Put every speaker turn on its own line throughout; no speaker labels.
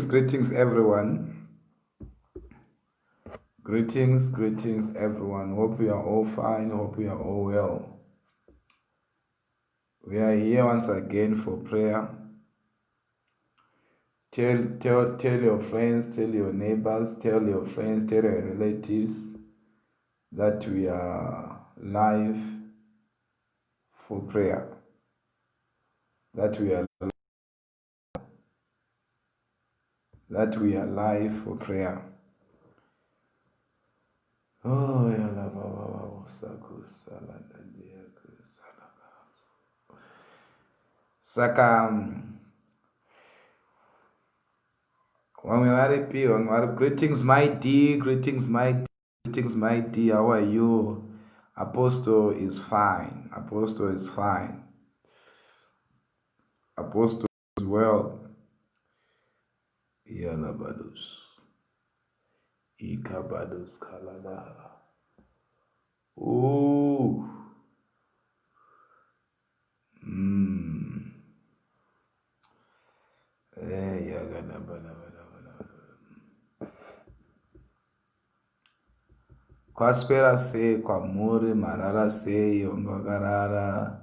Greetings everyone. Greetings everyone. Hope you are all fine. Hope you are all well. We are here once again for prayer. Tell your friends, tell your neighbors, tell your friends, tell your relatives that we are live for prayer. That we are live for prayer. Oh, Saka greetings my D, how are you? Apostle is fine. Apostle is well. Yalabadus. Ikabadus kalada. Ooh. Kwaspera sei kwamuri marara sei ongakarara.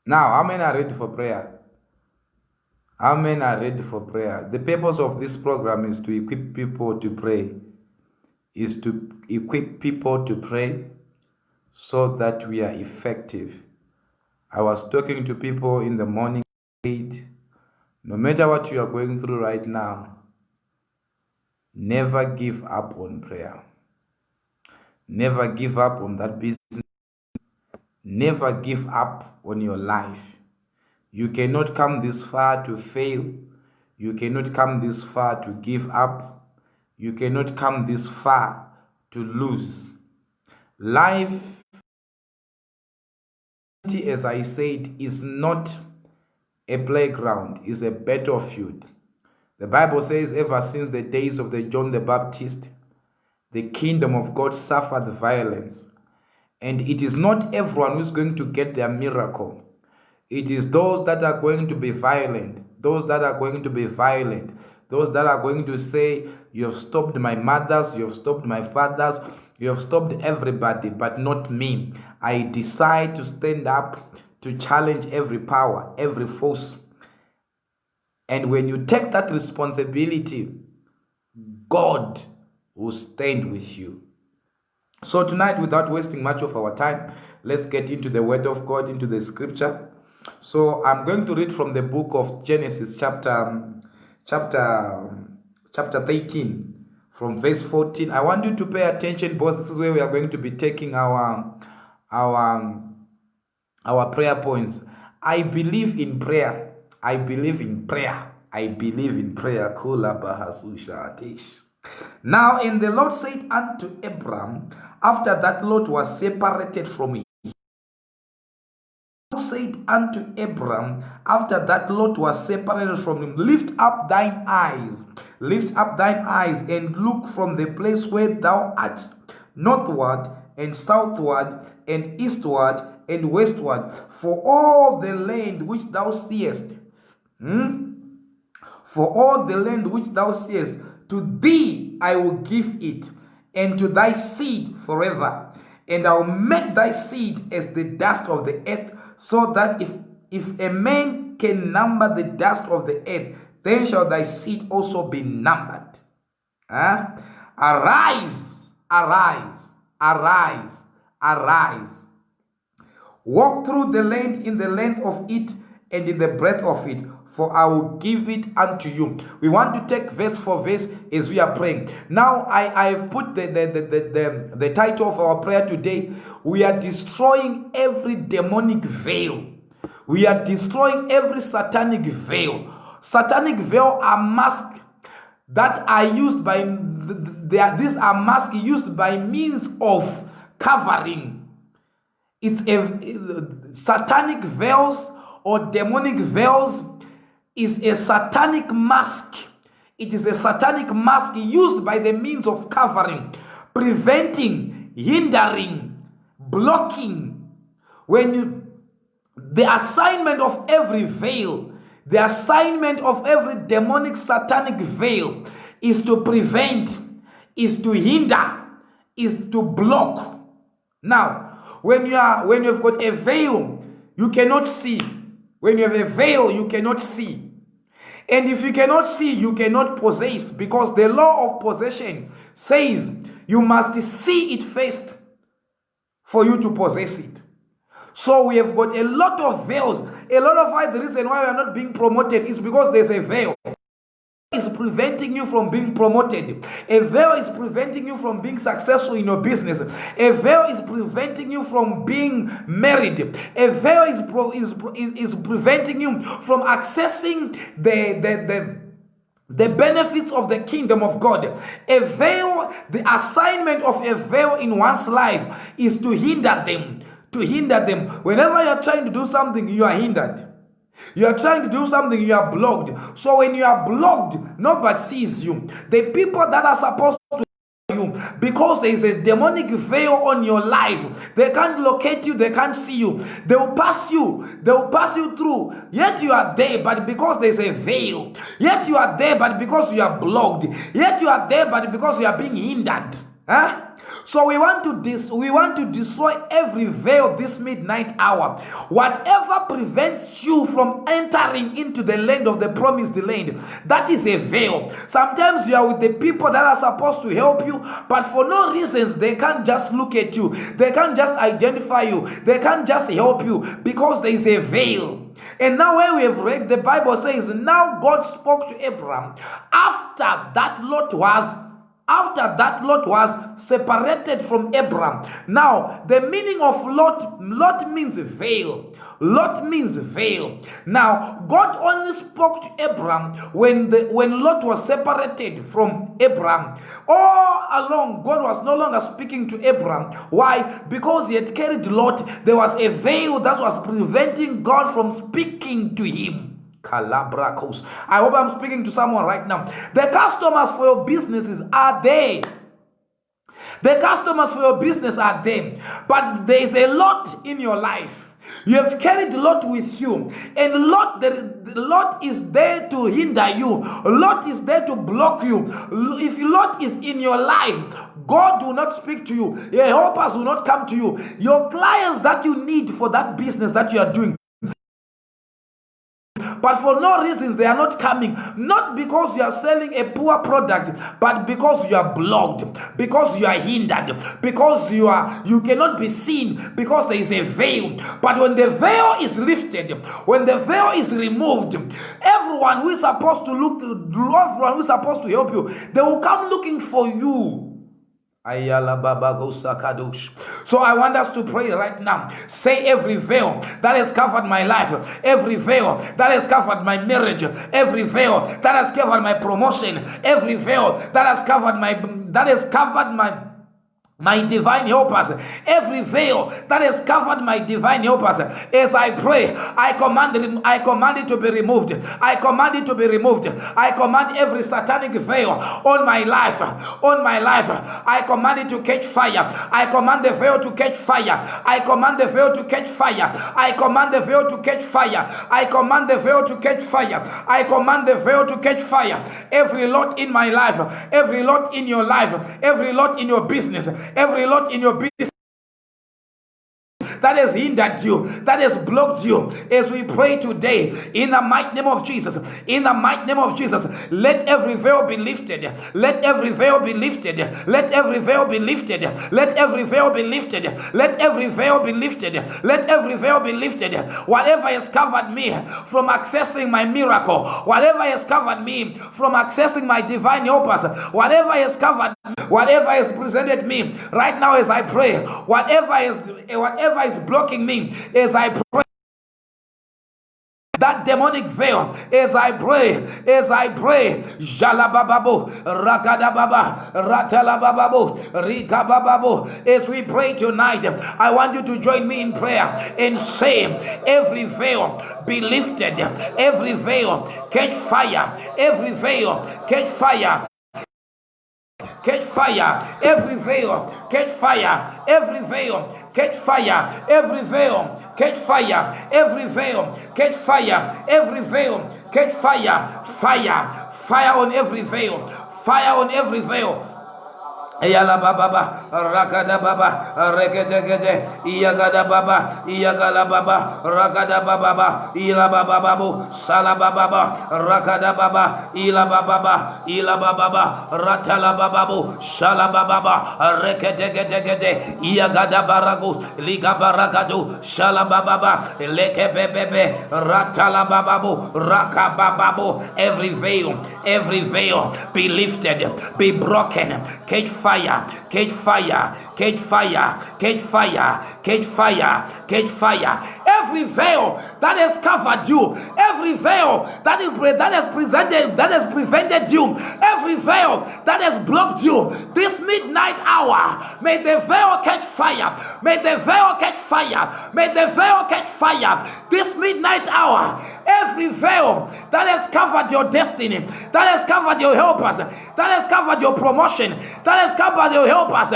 Now, how many are ready for prayer? How many are ready for prayer? The purpose of this program is to equip people to pray. So that we are effective. I was talking to people in the morning. No matter what you are going through right now, never give up on prayer. Never give up on that business. Never give up on your life. You cannot come this far to fail. You cannot come this far to give up. You cannot come this far to lose. Life, as I said, is not a playground, is a battlefield. The Bible says ever since the days of the John the Baptist, the kingdom of God suffered violence. And it is not everyone who's going to get their miracle. It is those that are going to be violent. Those that are going to say, you have stopped my mothers, you have stopped my fathers, you have stopped everybody, but not me. I decide to stand up to challenge every power, every force. And when you take that responsibility, God will stand with you. So tonight, without wasting much of our time, Let's get into the word of God, into the scripture. So I'm going to read from the book of Genesis chapter 13 from verse 14. I want you to pay attention, because this is where we are going to be taking our prayer points. I believe in prayer. I believe in prayer. I believe in prayer. Now, and the Lord said unto Abram, after that Lot was separated from him, said unto Abram, after that Lot was separated from him, lift up thine eyes, and look from the place where thou art, northward and southward and eastward and westward, for all the land which thou seest, to thee I will give it, and to thy seed forever, and I will make thy seed as the dust of the earth, so that if a man can number the dust of the earth, then shall thy seed also be numbered. Arise, arise, arise, arise. Walk through the land in the length of it and in the breadth of it, for I will give it unto you. We want to take verse for verse as we are praying. Now I have put the title of our prayer today. We are destroying every demonic veil. We are destroying every satanic veil. Satanic veil are masks that are used by these are masks used by means of covering. It's satanic veils or demonic veils is a satanic mask. It is a satanic mask used by the means of covering, preventing, hindering, blocking. The assignment of every veil, the assignment of every demonic satanic veil is to prevent, is to hinder, is to block. Now, when you've got a veil, you cannot see. When you have a veil, you cannot see. And if you cannot see, you cannot possess, because the law of possession says you must see it first for you to possess it. So we have got a lot of veils. A lot of why the reason why we are not being promoted is because there's a veil. Is preventing you from being promoted. A veil is preventing you from being successful in your business. A veil is preventing you from being married. A veil is preventing you from accessing the benefits of the kingdom of God. A veil, the assignment of a veil in one's life is to hinder them. Whenever you're trying to do something, you are hindered. You are trying to do something, you are blocked. So when you are blocked, nobody sees you. The people that are supposed to see you, because there is a demonic veil on your life, they can't locate you, they can't see you. They will pass you through. Yet you are there, but because there is a veil. Yet you are there, but because you are blocked. Yet you are there, but because you are being hindered. So we want to destroy every veil this midnight hour. Whatever prevents you from entering into the land of the promised land, that is a veil. Sometimes you are with the people that are supposed to help you, but for no reasons they can't just look at you. They can't just identify you. They can't just help you because there is a veil. And now when we have read, the Bible says, now God spoke to Abraham after that Lot was separated from Abram. Now, the meaning of Lot means veil. Lot means veil. Now, God only spoke to Abram when Lot was separated from Abram. All along, God was no longer speaking to Abram. Why? Because he had carried Lot. There was a veil that was preventing God from speaking to him. Calabrakos. I hope I'm speaking to someone right now. The customers for your businesses are there. The customers for your business are there. But there is a lot in your life. You have carried Lot with you. And Lot is there to hinder you. Lot is there to block you. If Lot is in your life, God will not speak to you. Your helpers will not come to you. Your clients that you need for that business that you are doing, but for no reasons they are not coming. Not because you are selling a poor product, but because you are blocked, because you are hindered, because you cannot be seen, because there is a veil. But when the veil is lifted, when the veil is removed, everyone who is supposed to everyone who is supposed to help you, they will come looking for you. So I want us to pray right now. Say, every veil that has covered my life, every veil that has covered my marriage, every veil that has covered my promotion, every veil that has covered my divine helpers, every veil that has covered my divine helpers, as I pray, I command it to be removed. I command it to be removed. I command every satanic veil on my life. I command it to catch fire. I command the veil to catch fire. I command the veil to catch fire. I command the veil to catch fire. I command the veil to catch fire. I command the veil to catch fire. Every lot in my life, every lot in your life, every lot in your business, every lot in your business that has hindered you, that has blocked you, as we pray today, in the mighty name of Jesus, in the mighty name of Jesus, let every veil be lifted, let every veil be lifted, let every veil be lifted, let every veil be lifted, let every veil be lifted, let every veil be lifted. Whatever has covered me from accessing my miracle, whatever has covered me from accessing my divine helpers, whatever has covered, whatever has presented me right now as I pray, whatever is blocking me as I pray, that demonic veil, as I pray, Jalabababo, Rakadababa, Ratalabababo, Rikabababo. As we pray tonight, I want you to join me in prayer and say, every veil be lifted, every veil catch fire, every veil catch fire. Catch fire, every veil, catch fire, every veil, catch fire, every veil, catch fire, every veil, catch fire, every veil, catch fire, fire on every veil, fire on every veil. Ayala baba, rakada baba, regedegede, iyagada baba, iyagala baba, rakada baba, ila baba babu, sala baba, rakada baba, ila baba, ratala bababu, shala baba, regedegede, iyagada baragus, liga baragadu, shala baba, leke bebebe, ratala bababu, rakabababu. Every veil be lifted, be broken, catch fire, catch fire, catch fire, catch fire, catch fire, catch fire. Every veil that has covered you, every veil that has prevented you, every veil that has blocked you, this midnight hour, may the veil catch fire, may the veil catch fire, may the veil catch fire. This midnight hour, every veil that has covered your destiny, that has covered your helpers, that has covered your promotion, that has covered your helpers,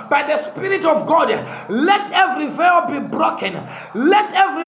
by the Spirit of God, let every veil be broken, let every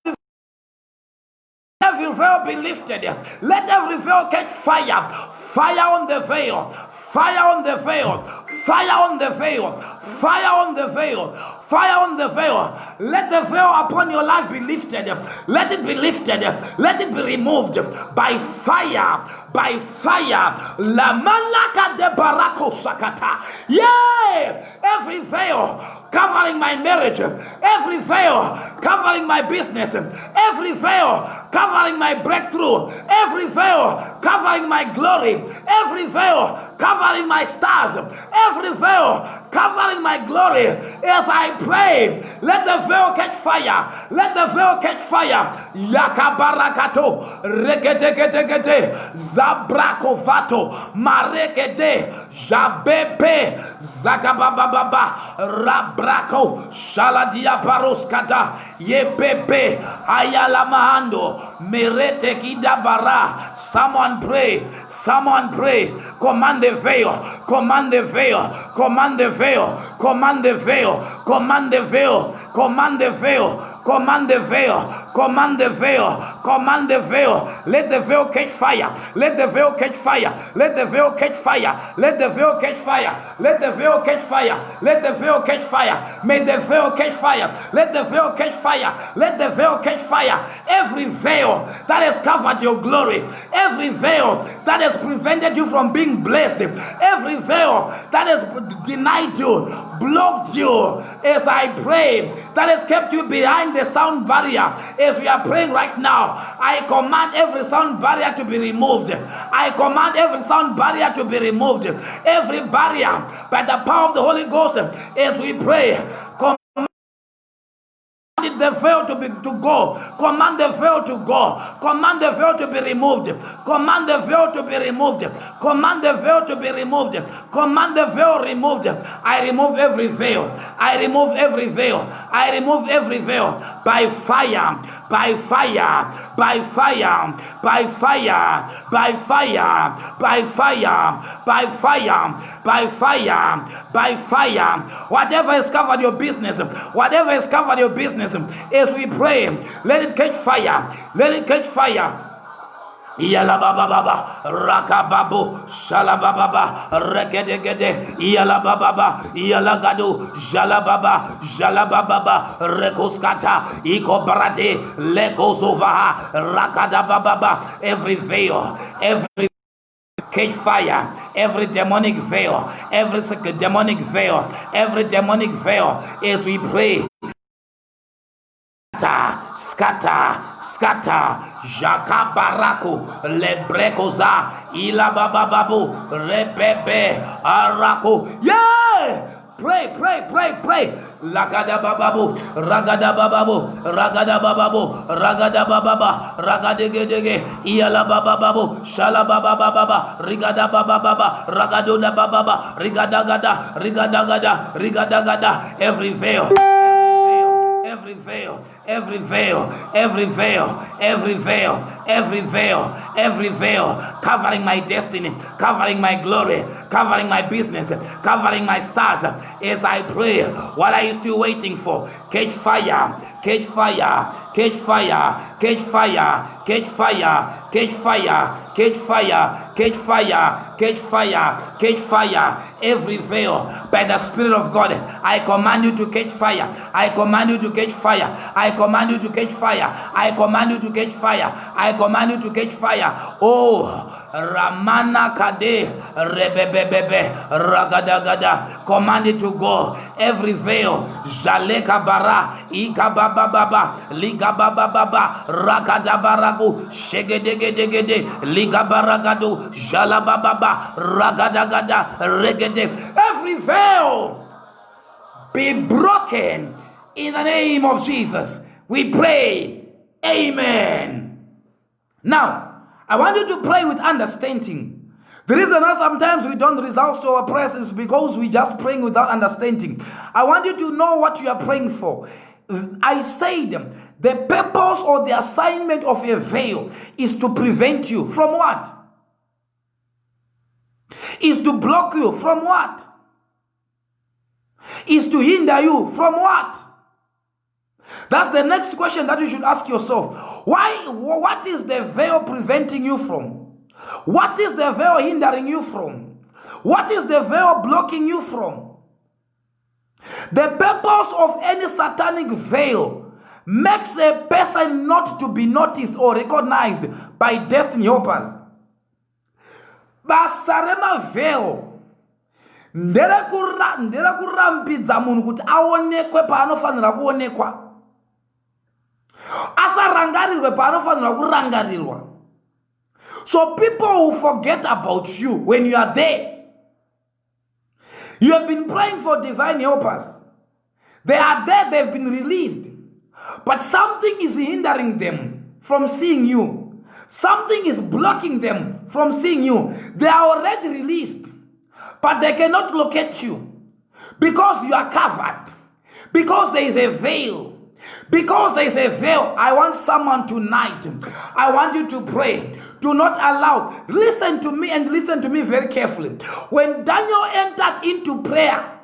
veil be lifted, let every veil catch fire, fire on the veil, fire on the veil, fire on the veil, fire on the veil, fire on the veil. Let the veil upon your life be lifted, let it be lifted, let it be removed by fire, by fire. La malaka de barako sakata. Yay! Every veil covering my marriage, every veil covering my business, every veil covering my breakthrough, every veil covering my glory, every veil covering my stars, every veil covering my glory. As I pray, let the veil catch fire, let the veil catch fire. Yakabarakato, regedegedegede, zabrakovato, marekede, jabebe, zakabababa, rabrako, shaladia baroskata, yebebe, ayalamahando, merete kidabara. Someone pray, someone pray. Command the veil, command the veil, command the veil, command the veil, command the veil, command the veil, Command the veil. Command the veil. Command the veil. Let the veil catch fire. Let the veil catch fire. Let the veil catch fire. Let the veil catch fire. Let the veil catch fire. Let the veil catch fire. May the veil catch fire. Let the veil catch fire. Let the veil catch fire. Every veil that has covered your glory, every veil that has prevented you from being blessed, every veil that has denied you, blocked you, as I pray, that has kept you behind the sound barrier, as we are praying right now, I command every sound barrier to be removed. I command every sound barrier to be removed. Every barrier by the power of the Holy Ghost, as we pray, the veil to go. Command the veil to go. Command the veil to be removed. Command the veil to be removed. Command the veil to be removed. Command the veil removed. I remove every veil. I remove every veil. I remove every veil by fire. By fire. By fire. By fire. By fire. By fire. By fire. By fire. By fire. Whatever has covered your business, whatever has covered your business, as we pray, let it catch fire. Let it catch fire. Yala baba baba rakababu shala baba baba rekedegede yala baba baba yala gadu jala baba rekoskata iko barade legozova rakada baba. Every veil, every catch fire, every demonic veil, every demonic veil, every demonic veil, as we pray. Scatter, Jaka Baraku, Lebrekoza, Ila Bababu, Rebebe, Araku, yeah! Pray. Lagada bababu, ragada bababa, ragadegedege, iyala bababu, shala bababa, rigada bababa, ragaduna bababa, rigadagada, every veil. Every veil, covering my destiny, covering my glory, covering my business, covering my stars. As I pray, what are you still waiting for? Catch fire. Every veil, by the Spirit of God, I command you to catch fire. I command you to catch fire. I command you to catch fire. I command you to catch fire. I command you to catch fire. Oh, Ramana Kade, Rebebebebe, Ragadagada, command it to go. Every veil, Jaleka Bara, Ikabababa, Ligabababa, Rakadabaragu, Shegedegedegede, Ligabaragadu, Jalabababa, Ragadagada, Regede. Every veil be broken in the name of Jesus. We pray. Amen. Now, I want you to pray with understanding. The reason why sometimes we don't resort to our prayers is because we just praying without understanding. I want you to know what you are praying for. I said the purpose or the assignment of a veil is to prevent you from what? Is to block you from what? Is to hinder you from what? That's the next question that you should ask yourself. Why? What is the veil preventing you from? What is the veil hindering you from? What is the veil blocking you from? The purpose of any satanic veil makes a person not to be noticed or recognized by destiny helpers. Basarema veil ndera kurambidza munhu kuti aonekwe paanofanira kuonekwa, asarangarirwe paanofanira kurangarirwa. So people will forget about you when you are there. You have been praying for divine helpers. They are there, they've been released. But something is hindering them from seeing you. Something is blocking them from seeing you. They are already released, but they cannot locate you because you are covered. Because there is a veil. Because there is a veil. I want someone tonight. I want you to pray. Do not allow. Listen to me and listen to me very carefully. When Daniel entered into prayer,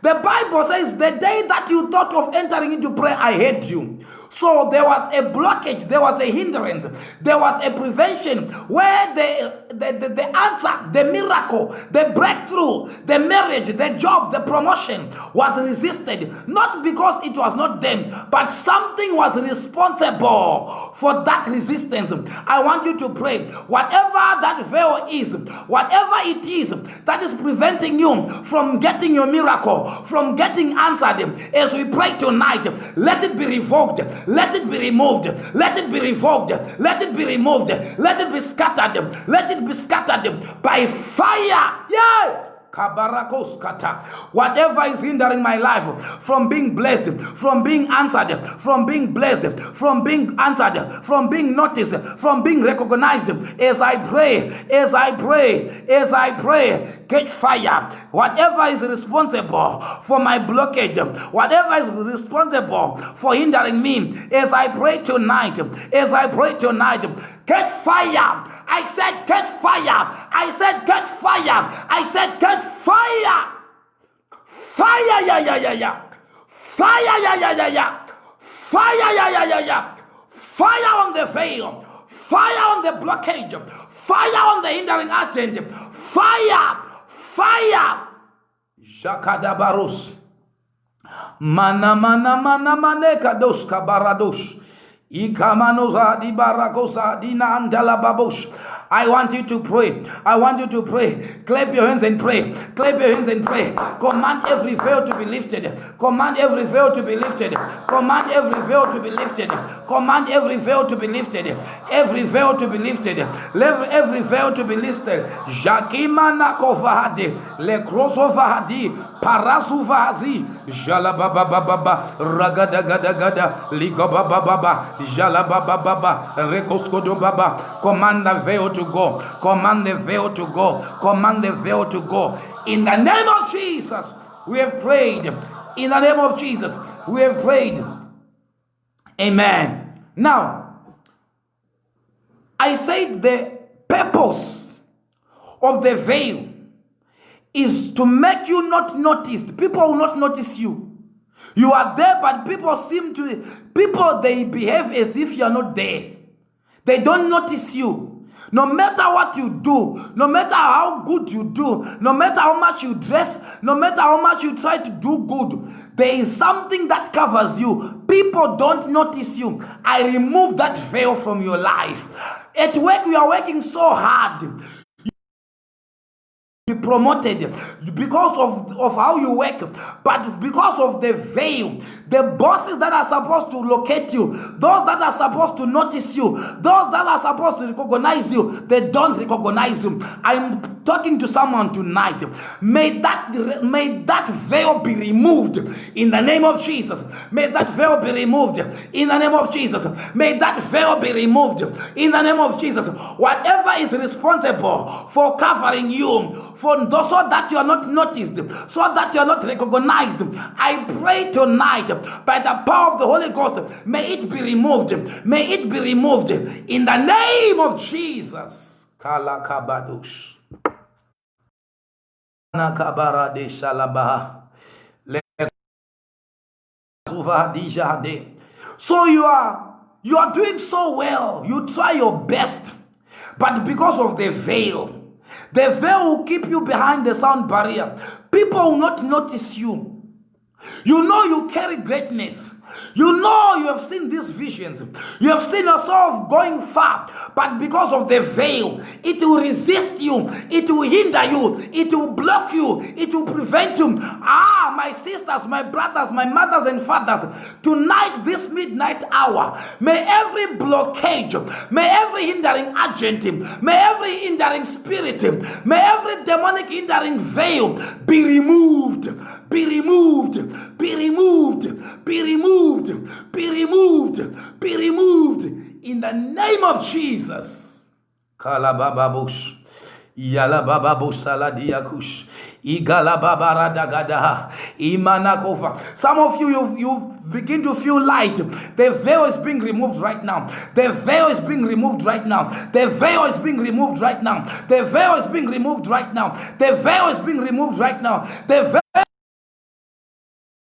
The Bible says, the day that you thought of entering into prayer, I heard you. So there was a blockage, there was a hindrance, there was a prevention where the answer, the miracle, the breakthrough, the marriage, the job, the promotion was resisted. Not because it was not them, but something was responsible for that resistance. I want you to pray. Whatever that veil is, whatever it is that is preventing you from getting your miracle, from getting answered, as we pray tonight, let it be revoked. Let it be removed. Let it be revoked. Let it be removed. Let it be scattered. Let it be scattered by fire. Yeah. Whatever is hindering my life from being blessed, from being answered, from being blessed, from being answered, from being noticed, from being recognized, as I pray, as I pray, as I pray, catch fire. Whatever is responsible for my blockage, whatever is responsible for hindering me, as I pray tonight, as I pray tonight, catch fire. I said catch fire. I said catch fire. I said catch fire. Fire, yeah, yeah, yeah, yeah. Fire, yeah, yeah, yeah, yeah. Fire, yeah, yeah, yeah, yeah. Fire on the veil. Fire on the blockage. Fire on the hindering agent. Fire. Fire. Jakadabarus. Mana mana mana maneka dos kabarados. Ikamanoza di barakosa dina andala babosh. I want you to pray. I want you to pray. Clap your hands and pray. Clap your hands and pray. Command every veil to be lifted. Command every veil to be lifted. Command every veil to be lifted. Command every veil to be lifted. Every veil to be lifted. Every veil to be lifted. Jakima nakovahadi. Le krosovahadi. Parasuvazi. Jalabababa. Ragadagada. Ligabababa. Jalabababa. Rekoskodo. Command the veil to go. Command the veil to go. Command the veil to go. In the name of Jesus, we have prayed. In the name of Jesus, we have prayed. Amen. Now, I said the purpose of the veil is to make you not noticed. People will not notice you. You are there, but people they behave as if you are not there. They don't notice you. No matter what you do, no matter how good you do, no matter how much you dress, no matter how much you try to do good, there is something that covers you. People don't notice you. I remove that veil from your life. At work, you are working so hard. Be promoted because of how you work, but because of the veil, the bosses that are supposed to locate you, those that are supposed to notice you, those that are supposed to recognize you, they don't recognize you. I'm talking to someone tonight. May that veil be removed in the name of Jesus. May that veil be removed in the name of Jesus. May that veil be removed in the name of Jesus. Whatever is responsible for covering you, so that you are not noticed, so that you are not recognized, I pray tonight by the power of the Holy Ghost, may it be removed. May it be removed in the name of Jesus. Kalakabadush. So you are doing so well. You try your best, but because of the veil will keep you behind the sound barrier. People will not notice you. You know you carry greatness. You know you have seen these visions. You have seen yourself going far. But because of the veil, it will resist you. It will hinder you. It will block you. It will prevent you. My sisters, my brothers, my mothers and fathers, tonight, this midnight hour, may every blockage, may every hindering agent, may every hindering spirit, may every demonic hindering veil be removed. Be removed. Be removed. Be removed. Be removed. Be removed. In the name of Jesus. Kalabababush. Yalabababush saladiakush. Igalababaradagadaha. Imanakova. Some of you begin to feel light. The veil is being removed right now. The veil is being removed right now. The veil is being removed right now. The veil is being removed right now. The veil is being removed right now. The veil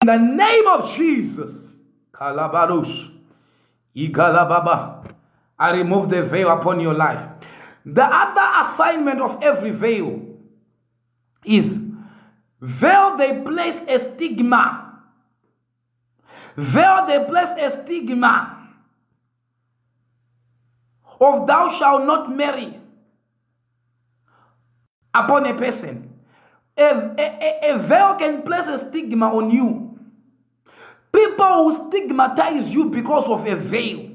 In the name of Jesus, Kalabarush, Igalababa, I remove the veil upon your life. The other assignment of every veil is veil they place a stigma. Veil they place a stigma of thou shalt not marry upon a person. A veil can place a stigma on you. People will stigmatize you because of a veil.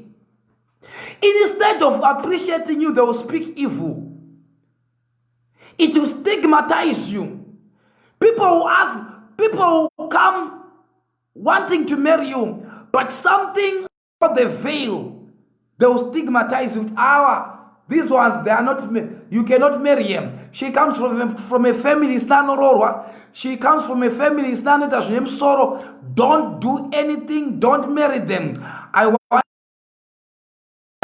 Instead of appreciating you, they will speak evil. It will stigmatize you. People will come wanting to marry you, but something of the veil, they will stigmatize you. These ones, they are not, you cannot marry them. She comes from a family, it's not Nororwa. She comes from a family, it's not Sorrow. Don't do anything, don't marry them. I want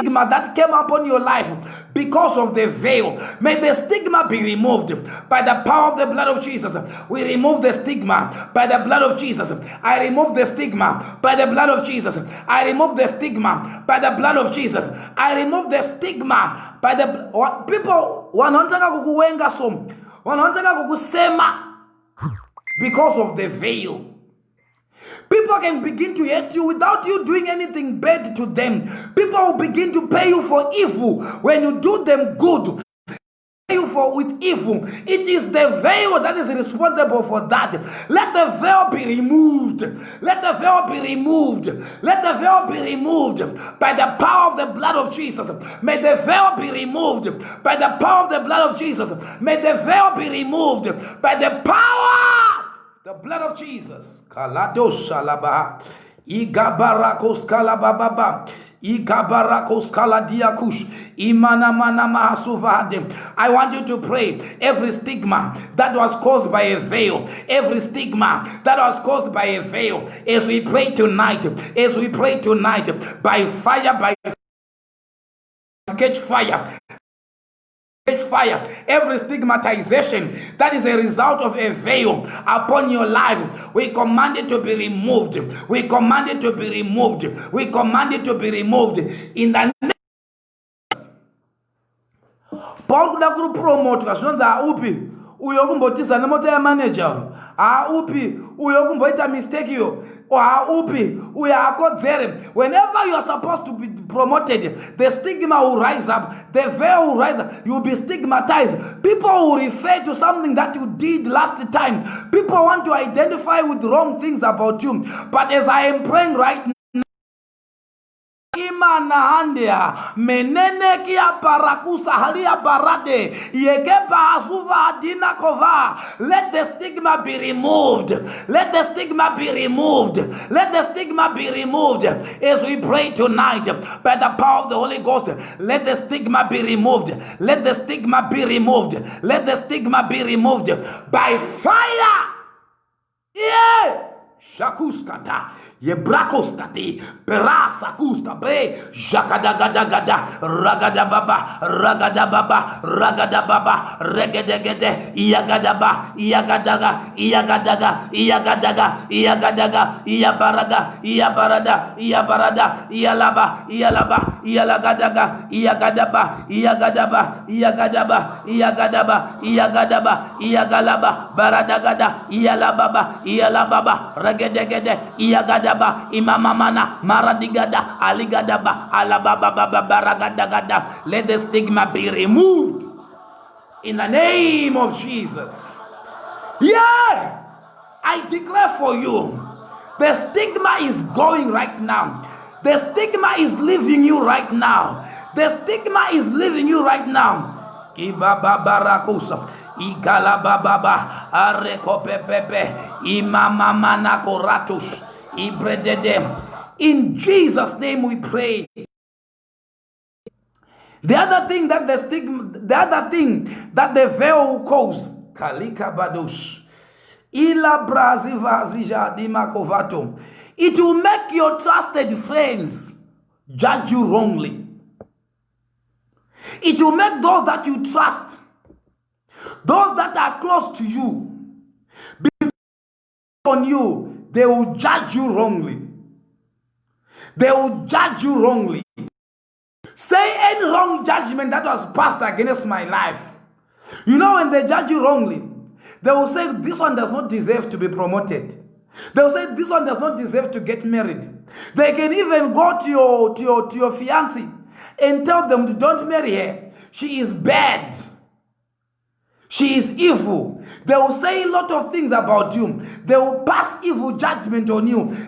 stigma that came upon your life because of the veil. May the stigma be removed by the power of the blood of Jesus. We remove the stigma by the blood of Jesus. I remove the stigma by the blood of Jesus. I remove the stigma by the blood of Jesus. I remove the stigma by the people wanataka kukuwenga som. Wanataka kukusema because of the veil. People can begin to hate you without you doing anything bad to them. People will begin to pay you for evil when you do them good. Pay you for with evil. It is the veil that is responsible for that. Let the veil be removed. Let the veil be removed. Let the veil be removed by the power of the blood of Jesus. May the veil be removed by the power of the blood of Jesus. May the veil be removed by the power, the blood of Jesus. Kalados Shalaba, Igabarakos Kalababa, Igabarakos Kaladiakush, Imana Manama Suvade. I want you to pray every stigma that was caused by a veil, every stigma that was caused by a veil, as we pray tonight, by fire, catch fire. Fire, every stigmatization that is a result of a veil upon your life, we command it to be removed. We command it to be removed. We command it to be removed in the name. Paul kuda kuri promote kashinonza upi uyo kumbotisa nemoto ya manager upi uyo kumboita mistake yo upi uyo akodzere. Whenever you are supposed to be promoted, the stigma will rise up, the veil will rise up, you will be stigmatized. People will refer to something that you did last time. People want to identify with wrong things about you. But as I am praying right now, imana handia menene kia parakusa halia barade yegeba azuva adina kova. Let the stigma be removed. Let the stigma be removed. Let the stigma be removed. As we pray tonight by the power of the Holy Ghost, let the stigma be removed. Let the stigma be removed. Let the stigma be removed by fire. Yeah. Shakuskata, Yebrakoskati, Perasakusta, Bre, Jakadagadagada, Ragadababa, Ragadababa, Ragadababa, Regedegede, Iagadaba, Iagadaga, Iagadaga, Iagadaga, Iagadaga, Iabaraga, Iabarada, Iabarada, Ialaba, Ialaba, Ialagadaga, Iagadaba, Iagadaba, Iagadaba, Iagadaba, Iagadaba, Iagalaba, Baradagada, Ialababa, Ialababa, Regedegede, Iagadaba, Imamamana, Maradigada, Aligadaba, Alababa, Baragadagada. Let the stigma be removed in the name of Jesus. Yeah, I declare for you, the stigma is going right now. The stigma is leaving you right now. The stigma is leaving you right now. Kibaba barakusa. Igalababa arekopepepe imamamana koratus ibredede. In Jesus' name we pray. The other thing that the veil will cause, kalika badush ila braziva zija dimakovato, it will make your trusted friends judge you wrongly. It will make those that you trust, those that are close to you, on you, they will judge you wrongly. They will judge you wrongly. Say any wrong judgment that was passed against my life. You know, when they judge you wrongly, they will say this one does not deserve to be promoted. They will say this one does not deserve to get married. They can even go to your fiancé and tell them, don't marry her. She is bad. She is evil. They will say a lot of things about you. They will pass evil judgment on you.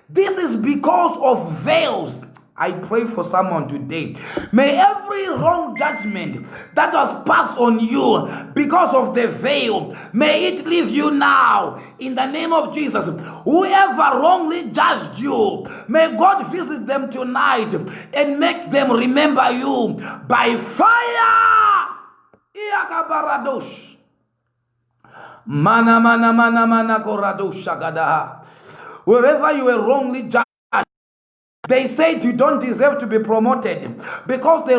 This is because of veils. I pray for someone today. May every wrong judgment that was passed on you because of the veil, may it leave you now in the name of Jesus. Whoever wrongly judged you, may God visit them tonight and make them remember you by fire. Mana mana mana mana koradosh shagadaha. Wherever you were wrongly judged, they said you don't deserve to be promoted because they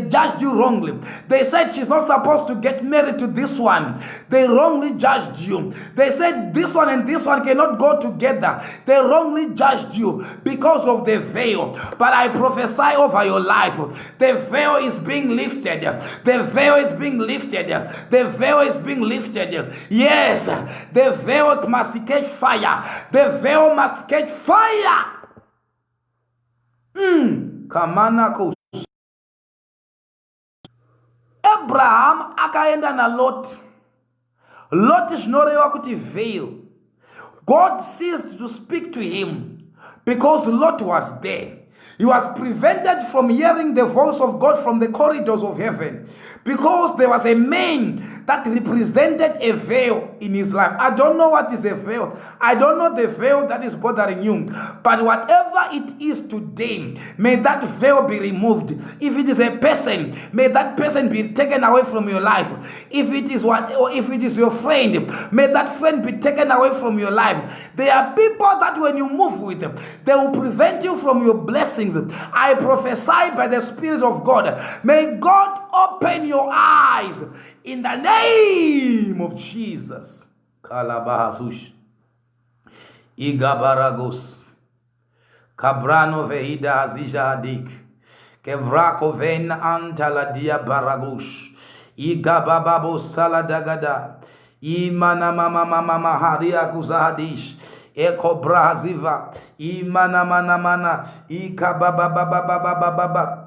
judged you wrongly. They said she's not supposed to get married to this one. They wrongly judged you. They said this one and this one cannot go together. They wrongly judged you because of the veil. But I prophesy over your life. The veil is being lifted. The veil is being lifted. The veil is being lifted. Yes, the veil must catch fire. The veil must catch fire. Kamana kus. Abraham akaenda na Lot. Lot ishinorewa kuti veil. God ceased to speak to him because Lot was there. He was prevented from hearing the voice of God from the corridors of heaven because there was a man that represented a veil in his life. I don't know what is a veil. I don't know the veil that is bothering you. But whatever it is today, may that veil be removed. If it is a person, may that person be taken away from your life. If it is your friend, may that friend be taken away from your life. There are people that when you move with them, they will prevent you from your blessings. I prophesy by the Spirit of God. May God open your eyes in the name of Jesus. Kalabahasush. Igabaragos. Cabrano veida azijadik. Kevrako ven antaladia baragush. Igabababo saladagada. Imana mama mama maharia kuzahadish. Eko braziva. Imana mana mana. Ikabababababababa.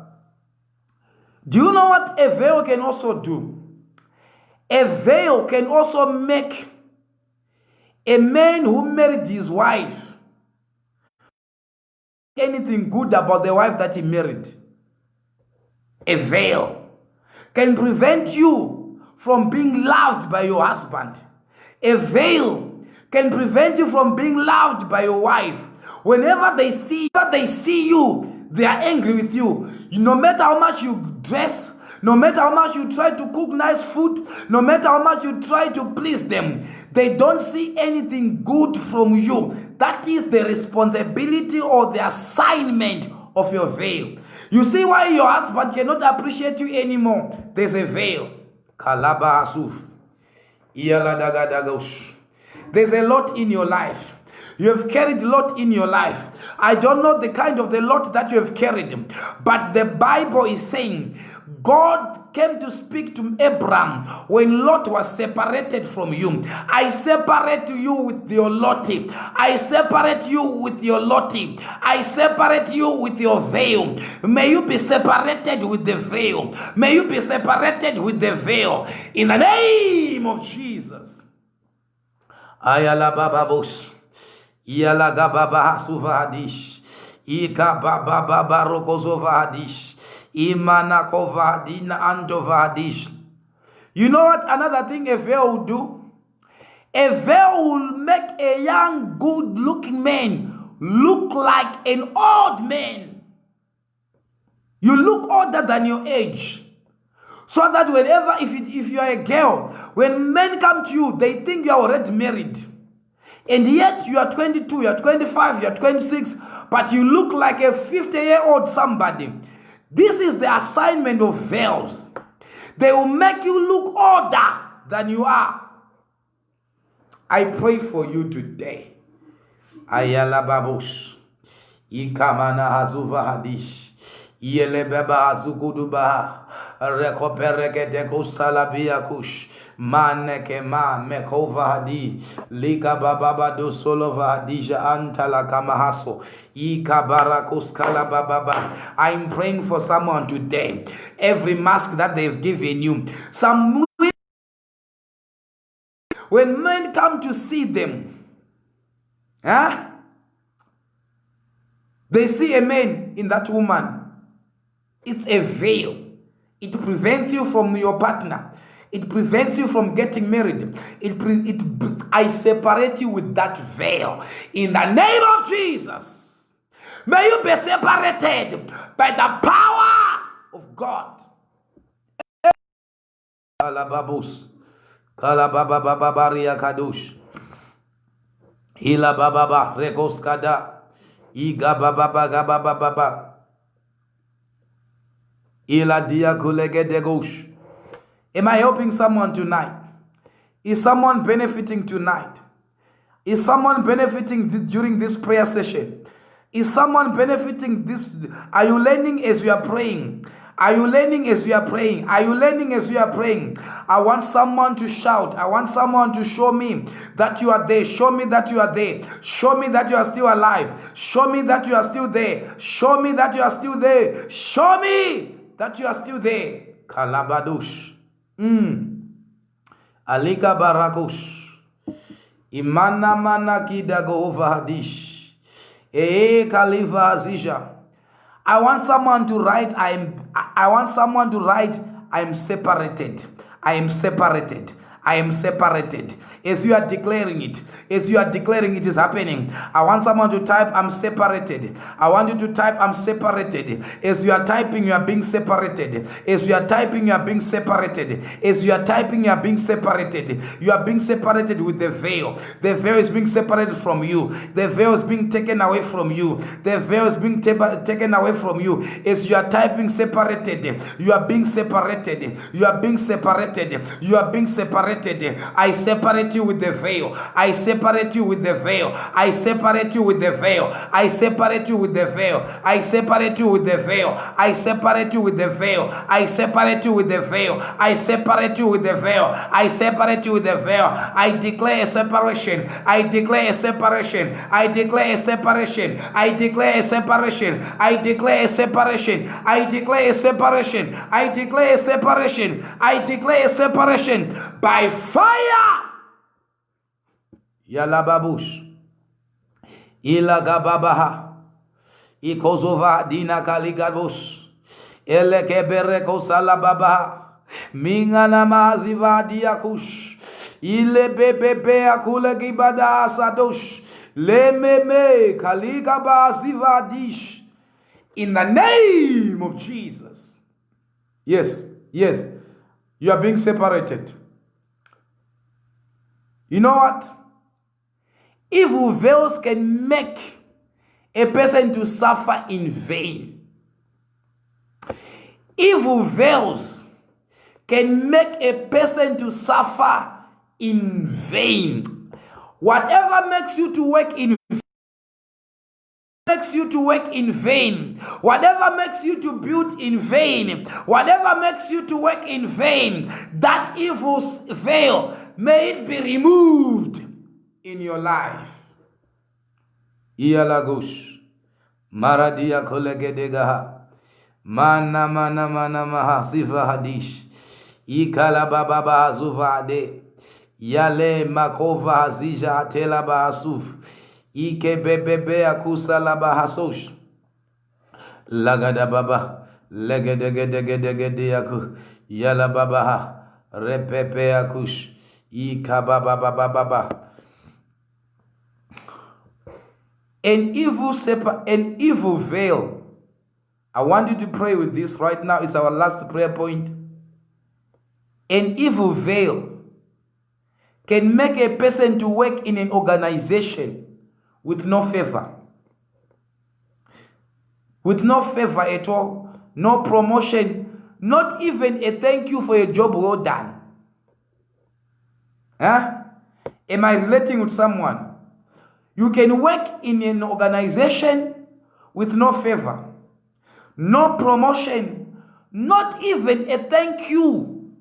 Do you know what a veil can also do? A veil can also make a man who married his wife anything good about the wife that he married. A veil can prevent you from being loved by your husband. A veil can prevent you from being loved by your wife. Whenever they see you, they are angry with you. No matter how much you dress, no matter how much you try to cook nice food, no matter how much you try to please them, they don't see anything good from you. That is the responsibility or the assignment of your veil. You see why your husband cannot appreciate you anymore? There's a veil. Kalaba asuf. There's a lot in your life. You have carried a lot in your life. I don't know the kind of the lot that you have carried, but the Bible is saying God came to speak to Abraham when Lot was separated from you. I separate you with your lottie. I separate you with your lottie. I separate you with your veil. May you be separated with the veil. May you be separated with the veil. In the name of Jesus. Ayala bababos. Iyala gababa suvadish. Ika baba barokozovadish. Imana kovadina antovadish. You know what another thing a veil will do? A veil will make a young, good-looking man look like an old man. You look older than your age. So that whenever, if you are a girl, when men come to you, they think you are already married. And yet you are 22, you are 25, you are 26, but you look like a 50-year-old somebody. This is the assignment of veils. They will make you look older than you are. I pray for you today. Ayala babush. Ikamana hazuva hadish. Yelebeba hazukuduba. Rekoperekete kusalabia kush. Maneke man mekova hadi. Liga bababa do solova hadija antala kamahaso. Ikabarakus kalababa. I'm praying for someone today. Every mask that they've given you. Some when men come to see them, they see a man in that woman. It's a veil. It prevents you from your partner. It prevents you from getting married. I separate you with that veil. In the name of Jesus. May you be separated by the power of God. Kalababus. Kalababababaria kadush. Hila bababa rekoskada. Iga bababa gabababa. Ila dia kulege degosh. Am I helping someone tonight? Is someone benefiting tonight? Is someone benefiting during this prayer session? Is someone benefiting this? Are you learning as you are praying? Are you learning as you are praying? Are you learning as you are praying? I want someone to shout. I want someone to show me that you are there. Show me that you are there. Show me that you are still alive. Show me that you are still there. Show me that you are still there. Show me that you are still there. Kalabadush. Alika barakush. Imana mana kidago overhadish. Kaliva azija. I want someone to write, I'm separated. I am separated. I am separated. As you are declaring it, it is happening. I want someone to type, I'm separated. I want you to type, I'm separated. As you are typing, you are being separated. As you are typing, you are being separated. As you are typing, you are being separated. You are being separated with the veil. The veil is being separated from you. The veil is being taken away from you. The veil is being taken away from you. As you are typing separated, you are being separated. You are being separated. You are being separated. I separate you with the veil. I separate you with the veil. I separate you with the veil. I separate you with the veil. I separate you with the veil. I separate you with the veil. I separate you with the veil. I separate you with the veil. I separate you with the veil. I declare a separation. I declare a separation. I declare a separation. I declare a separation. I declare a separation. I declare a separation. I declare a separation. I declare a separation by fire. Yalababush. Ilagababaha. Ikozova dina kaligabus. Elekebereko salababaha. Mingana maziva diakush. Ile bebebe akule gibada asadosh. Lememe kaligaba zivadish. In the name of Jesus. Yes. You are being separated. You know what? Evil veils can make a person to suffer in vain. Evil veils can make a person to suffer in vain. Whatever makes you to work in vain, whatever makes you to build in vain, whatever makes you to work in vain, that evil veil, may it be removed in your life. Iyalagush maradia kolegedegaha mana maha sifa hadish ikala baba zuvade yale makova hazija atela bahasuf ike bebebe akusala bahasosh lagada baba legedegedegedegede yaku yala baba repepe akush ika baba. An evil veil. I want you to pray with this right now. It's our last prayer point. An evil veil can make a person to work in an organization with no favor. With no favor at all. No promotion. Not even a thank you for a job well done. Am I relating with someone? You can work in an organization with no favor, no promotion, not even a thank you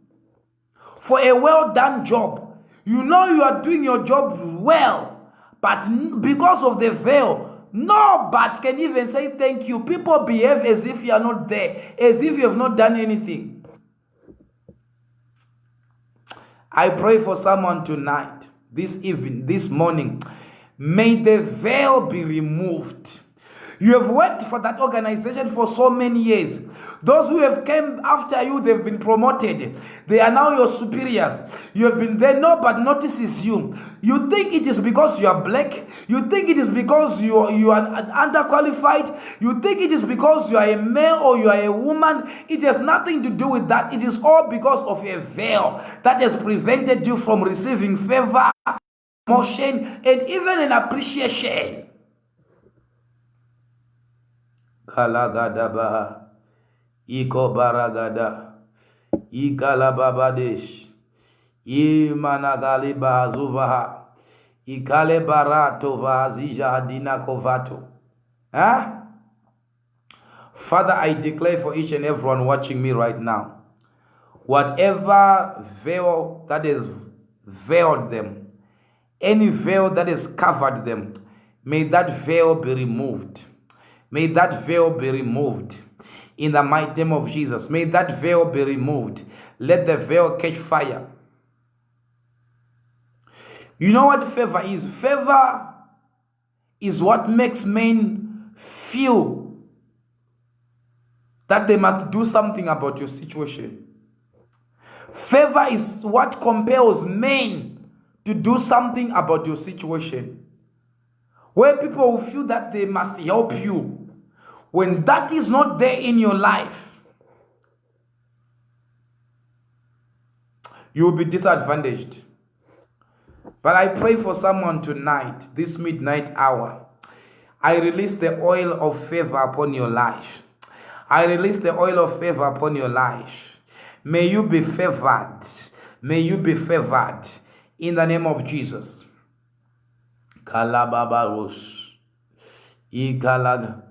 for a well done job. You know you are doing your job well, but because of the veil, nobody can even say thank you. People behave as if you are not there, as if you have not done anything. I pray for someone tonight, this evening, this morning. May the veil be removed. You have worked for that organization for so many years. Those who have come after you, they've been promoted. They are now your superiors. You have been there, nobody notices you. You think it is because you are black. You think it is because you are underqualified. You think it is because you are a male or you are a woman. It has nothing to do with that. It is all because of a veil that has prevented you from receiving favor, promotion, and even an appreciation. Kalagadaba, Iko Baragada, Ikalababadesh, Imanagali Bazuvaha, Ikale Barato Vazija Dina Kovato. Father, I declare for each and everyone watching me right now, whatever veil that has veiled them, any veil that has covered them, may that veil be removed. May that veil be removed in the mighty name of Jesus. May that veil be removed. Let the veil catch fire. You know what favor is? Favor is what makes men feel that they must do something about your situation. Favor is what compels men to do something about your situation. Where people will feel that they must help you. When that is not there in your life, you will be disadvantaged. But I pray for someone tonight, this midnight hour. I release the oil of favor upon your life. I release the oil of favor upon your life. May you be favored. May you be favored in the name of Jesus. Kalababaros. Ikalaga.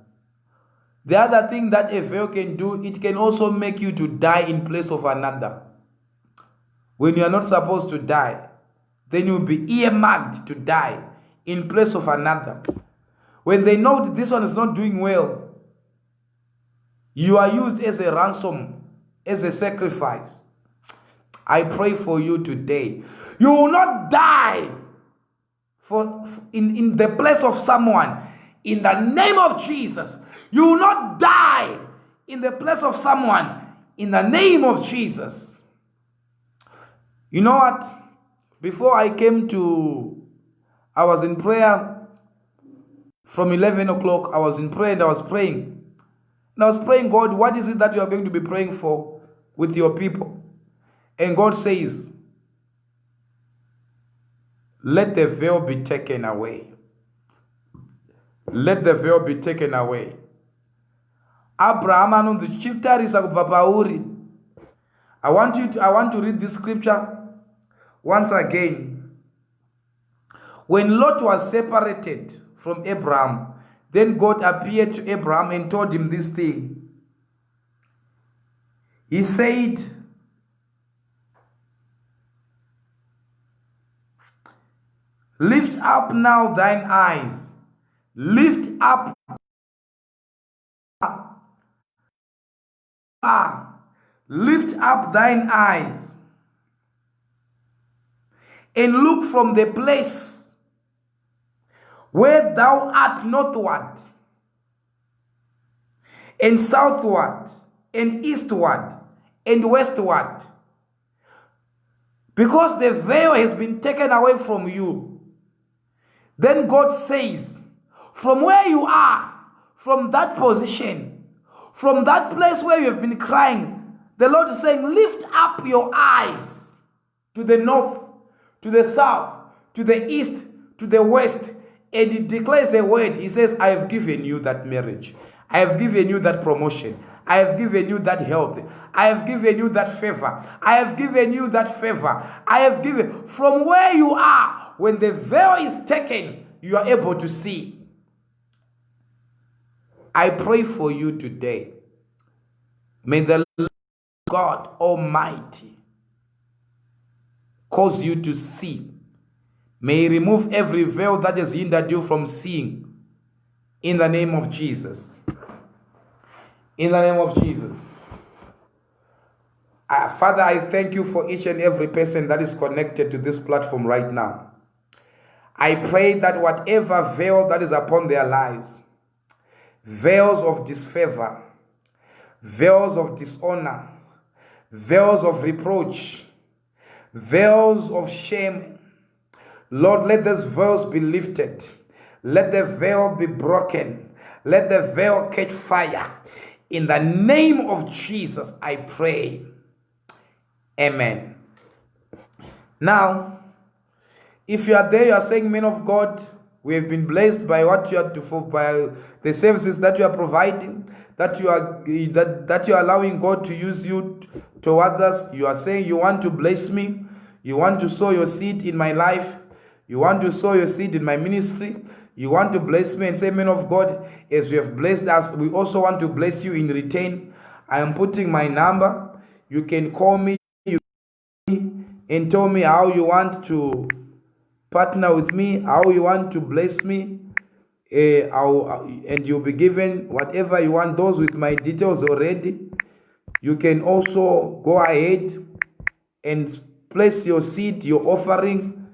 The other thing that a veil can do, it can also make you to die in place of another. When you are not supposed to die, then you will be earmarked to die in place of another. When they know that this one is not doing well, you are used as a ransom, as a sacrifice. I pray for you today. You will not die in the place of someone. In the name of Jesus. You will not die in the place of someone in the name of Jesus. You know what? Before I was in prayer from 11 o'clock. I was in prayer and I was praying. And I was praying, God, what is it that you are going to be praying for with your people? And God says, let the veil be taken away. Let the veil be taken away. Abraham anonzi chitarisa kubva pauri. I want to read this scripture once again. When Lot was separated from Abraham, then God appeared to Abraham and told him this thing. He said, lift up now thine eyes. Lift up. Lift up thine eyes and look from the place where thou art northward and southward and eastward and westward, because the veil has been taken away from you. Then God says, from where you are, from that position, from that place where you have been crying, the Lord is saying, lift up your eyes to the north, to the south, to the east, to the west. And he declares a word. He says, I have given you that marriage. I have given you that promotion. I I have given you that health. I have given you that favor. I have given you that favor. I have given. From where you are, when the veil is taken, you are able to see. I pray for you today. May the Lord God Almighty cause you to see. May He remove every veil that has hindered you from seeing. In the name of Jesus. In the name of Jesus. Father, I thank you for each and every person that is connected to this platform right now. I pray that whatever veil that is upon their lives, veils of disfavor, veils of dishonor, veils of reproach, veils of shame, Lord, let those veils be lifted. Let the veil be broken. Let the veil catch fire. In the name of Jesus, I pray. Amen. Now, if you are there, you are saying, "Men of God, we have been blessed by what you are by the services that you are providing, that you are allowing God to use you towards us." You are saying you want to bless me, you want to sow your seed in my life, you want to sow your seed in my ministry, you want to bless me and say, "Men of God, as you have blessed us, we also want to bless you in return." I am putting my number. You can call me and tell me how you want to partner with me, how you want to bless me, and you'll be given whatever you want. Those with my details already. You can also go ahead and place your seed, your offering,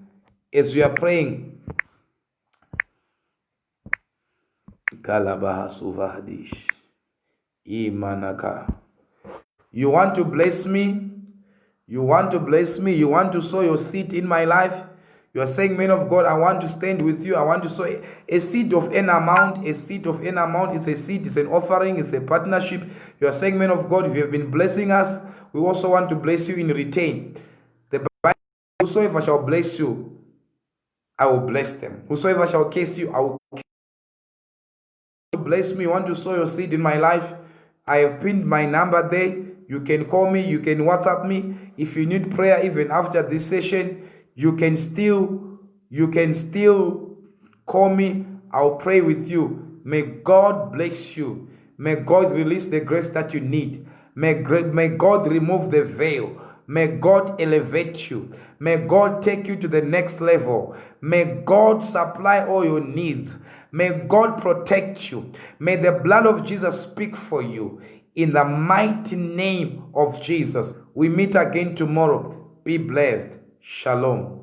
as we are praying. You want to bless me? You want to bless me? You want to sow your seed in my life? You are saying, "Man of God, I want to stand with you. I want to sow a seed of an amount." A seed of an amount is a seed, it's an offering, it's a partnership. You are saying, "Man of God, you have been blessing us. We also want to bless you in return." The Bible, "Whosoever shall bless you, I will bless them. Whosoever shall curse you, I will curse you." Bless me. You want to sow your seed in my life? I have pinned my number there. You can call me. You can WhatsApp me. If you need prayer even after this session, you can still call me. I'll pray with you. May God bless you. May God release the grace that you need. May God remove the veil. May God elevate you. May God take you to the next level. May God supply all your needs. May God protect you. May the blood of Jesus speak for you. In the mighty name of Jesus. We meet again tomorrow. Be blessed. Shalom.